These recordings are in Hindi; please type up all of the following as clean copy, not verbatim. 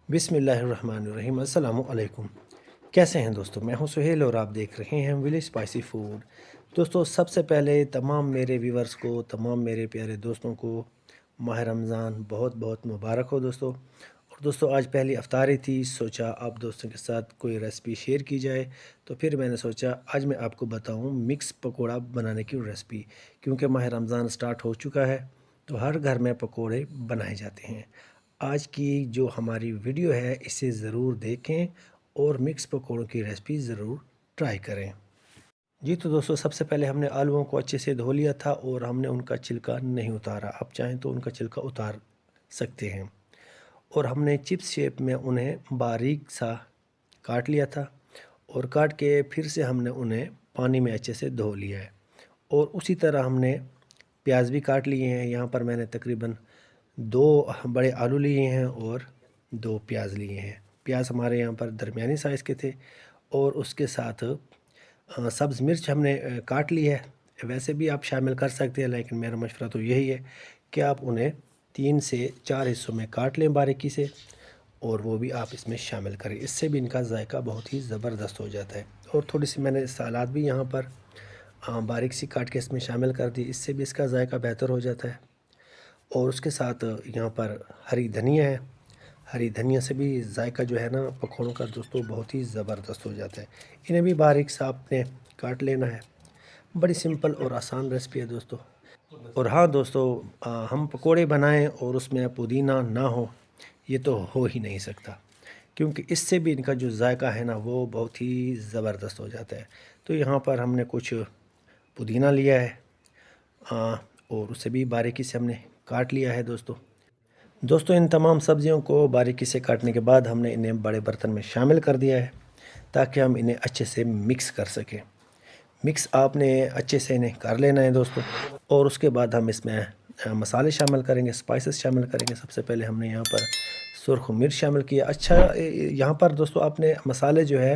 बिस्मिल्लाहिर्रहमानिर्रहीम। अस्सलामु अलैकुम। कैसे हैं दोस्तों? मैं हूं सुहेल और आप देख रहे हैं विलेज स्पाइसी फूड। दोस्तों, सबसे पहले तमाम मेरे व्यूवर्स को, तमाम मेरे प्यारे दोस्तों को माह रमज़ान बहुत बहुत मुबारक हो दोस्तों। और दोस्तों, आज पहली अफ्तारी थी, सोचा आप दोस्तों के साथ कोई रेसिपी शेयर की जाए। तो फिर मैंने सोचा आज मैं आपको बताऊं मिक्स पकोड़ा बनाने की रेसिपी, क्योंकि माह रमज़ान स्टार्ट हो चुका है तो हर घर में पकोड़े बनाए जाते हैं। आज की जो हमारी वीडियो है इसे ज़रूर देखें और मिक्स पकौड़ों की रेसिपी ज़रूर ट्राई करें। जी तो दोस्तों, सबसे पहले हमने आलूओं को अच्छे से धो लिया था और हमने उनका छिलका नहीं उतारा। आप चाहें तो उनका छिलका उतार सकते हैं। और हमने चिप्स शेप में उन्हें बारीक सा काट लिया था और काट के फिर से हमने उन्हें पानी में अच्छे से धो लिया है। और उसी तरह हमने प्याज भी काट लिए हैं। यहाँ पर मैंने तकरीबन 2 बड़े आलू लिए हैं और 2 प्याज लिए हैं। प्याज हमारे यहाँ पर दरमियानी साइज़ के थे। और उसके साथ सब्ज़ मिर्च हमने काट ली है। वैसे भी आप शामिल कर सकते हैं, लेकिन मेरा मशवरा तो यही है कि आप उन्हें 3 से 4 हिस्सों में काट लें बारीकी से, और वो भी आप इसमें शामिल करें। इससे भी इनका जायका बहुत ही ज़बरदस्त हो जाता है। और थोड़ी सी मैंने सलाद भी यहाँ पर बारीक सी काट के इसमें शामिल कर दी, इससे भी इसका जायका बेहतर हो जाता है। और उसके साथ यहाँ पर हरी धनिया है। हरी धनिया से भी जायका जो है ना पकौड़ों का दोस्तों बहुत ही ज़बरदस्त हो जाता है। इन्हें भी बारीक सा आपने काट लेना है। बड़ी सिंपल और आसान रेसिपी है दोस्तों। और हाँ दोस्तों, हम पकोड़े बनाएं और उसमें पुदीना ना हो, ये तो हो ही नहीं सकता, क्योंकि इससे भी इनका जो जायका है ना वो बहुत ही ज़बरदस्त हो जाता है। तो यहाँ पर हमने कुछ पुदीना लिया है, और उसे भी बारीकी से हमने काट लिया है दोस्तों। इन तमाम सब्जियों को बारीकी से काटने के बाद हमने इन्हें बड़े बर्तन में शामिल कर दिया है, ताकि हम इन्हें अच्छे से मिक्स कर सकें। मिक्स आपने अच्छे से इन्हें कर लेना है दोस्तों। और उसके बाद हम इसमें मसाले शामिल करेंगे, स्पाइसेस शामिल करेंगे। सबसे पहले हमने यहाँ पर सुरख मिर्च शामिल किया। अच्छा, यहाँ पर दोस्तों आपने मसाले जो है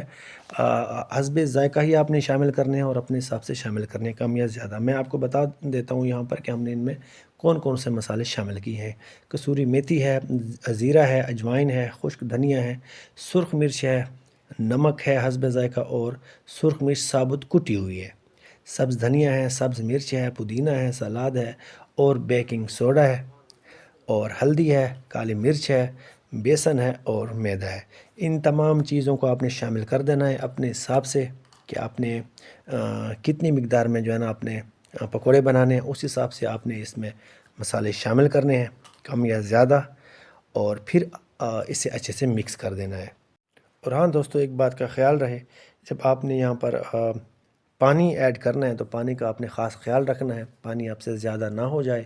हस्बे ज़ायका ही आपने शामिल करने हैं और अपने हिसाब से शामिल करने हैं, कम या ज़्यादा। मैं आपको बता देता हूँ यहाँ पर कि हमने इनमें कौन कौन से मसाले शामिल किए हैं। कसूरी मेथी है, ज़ीरा है, अजवाइन है, खुश्क धनिया है, सुरख मिर्च है, नमक है हस्बे ज़ायका, और सुरख मिर्च साबुत कुटी हुई है, सब्ज़ धनिया है, सब्ज़ मिर्च है, पुदीना है, सलाद है, और बेकिंग सोडा है, और हल्दी है, काली मिर्च है, बेसन है और मैदा है। इन तमाम चीज़ों को आपने शामिल कर देना है अपने हिसाब से कि आपने कितनी मिकदार में जो है ना आपने पकोड़े बनाने हैं। उस हिसाब से आपने इसमें मसाले शामिल करने हैं, कम या ज़्यादा। और फिर इसे अच्छे से मिक्स कर देना है। और हाँ दोस्तों, एक बात का ख़्याल रहे, जब आपने यहाँ पर पानी ऐड करना है तो पानी का आपने ख़ास ख्याल रखना है, पानी आपसे ज़्यादा ना हो जाए,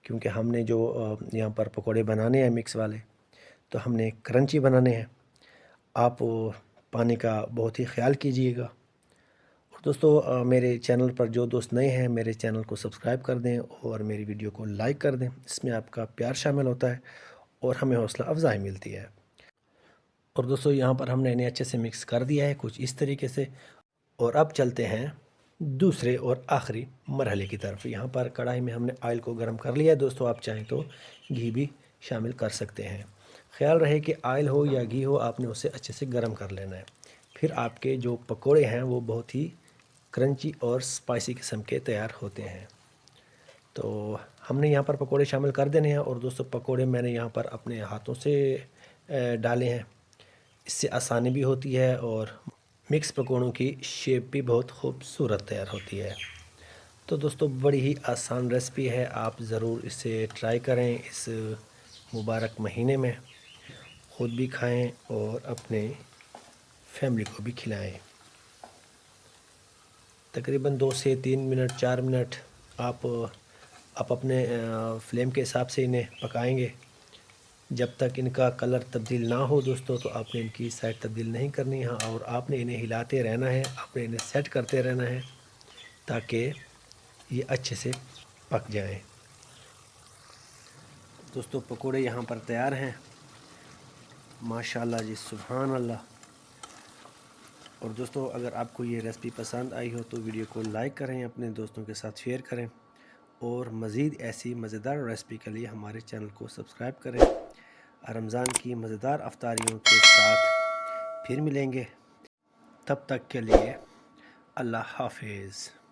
क्योंकि हमने जो यहाँ पर पकोड़े बनाने हैं मिक्स वाले, तो हमने क्रंची बनाने हैं। आप पानी का बहुत ही ख्याल कीजिएगा। और दोस्तों, मेरे चैनल पर जो दोस्त नए हैं, मेरे चैनल को सब्सक्राइब कर दें और मेरी वीडियो को लाइक कर दें। इसमें आपका प्यार शामिल होता है और हमें हौसला अफजाई मिलती है। और दोस्तों, यहाँ पर हमने इन्हें अच्छे से मिक्स कर दिया है कुछ इस तरीके से। और अब चलते हैं दूसरे और आखिरी मरहले की तरफ। यहाँ पर कढ़ाई में हमने ऑयल को गर्म कर लिया है दोस्तों। आप चाहें तो घी भी शामिल कर सकते हैं। ख्याल रहे कि ऑयल हो या घी हो, आपने उसे अच्छे से गर्म कर लेना है। फिर आपके जो पकोड़े हैं वो बहुत ही क्रंची और स्पाइसी किस्म के तैयार होते हैं। तो हमने यहाँ पर पकोड़े शामिल कर देने हैं। और दोस्तों, पकोड़े मैंने यहाँ पर अपने हाथों से डाले हैं। इससे आसानी भी होती है और मिक्स पकौड़ों की शेप भी बहुत खूबसूरत तैयार होती है। तो दोस्तों, बड़ी ही आसान रेसिपी है, आप ज़रूर इसे ट्राई करें इस मुबारक महीने में। ख़ुद भी खाएं और अपने फैमिली को भी खिलाएं। तकरीबन 2 से 3 मिनट, 4 मिनट आप अपने फ्लेम के हिसाब से इन्हें पकाएंगे। जब तक इनका कलर तब्दील ना हो दोस्तों, तो आपने इनकी साइड तब्दील नहीं करनी है, और आपने इन्हें हिलाते रहना है, आपने इन्हें सेट करते रहना है, ताकि ये अच्छे से पक जाएं। दोस्तों, पकोड़े यहाँ पर तैयार हैं। माशाल्लाह जी, सुभान अल्लाह। और दोस्तों, अगर आपको ये रेसिपी पसंद आई हो तो वीडियो को लाइक करें, अपने दोस्तों के साथ शेयर करें, और मज़ीद ऐसी मज़ेदार रेसिपी के लिए हमारे चैनल को सब्सक्राइब करें। रमज़ान की मज़ेदार अफ्तारियों के साथ फिर मिलेंगे। तब तक के लिए अल्लाह हाफिज़।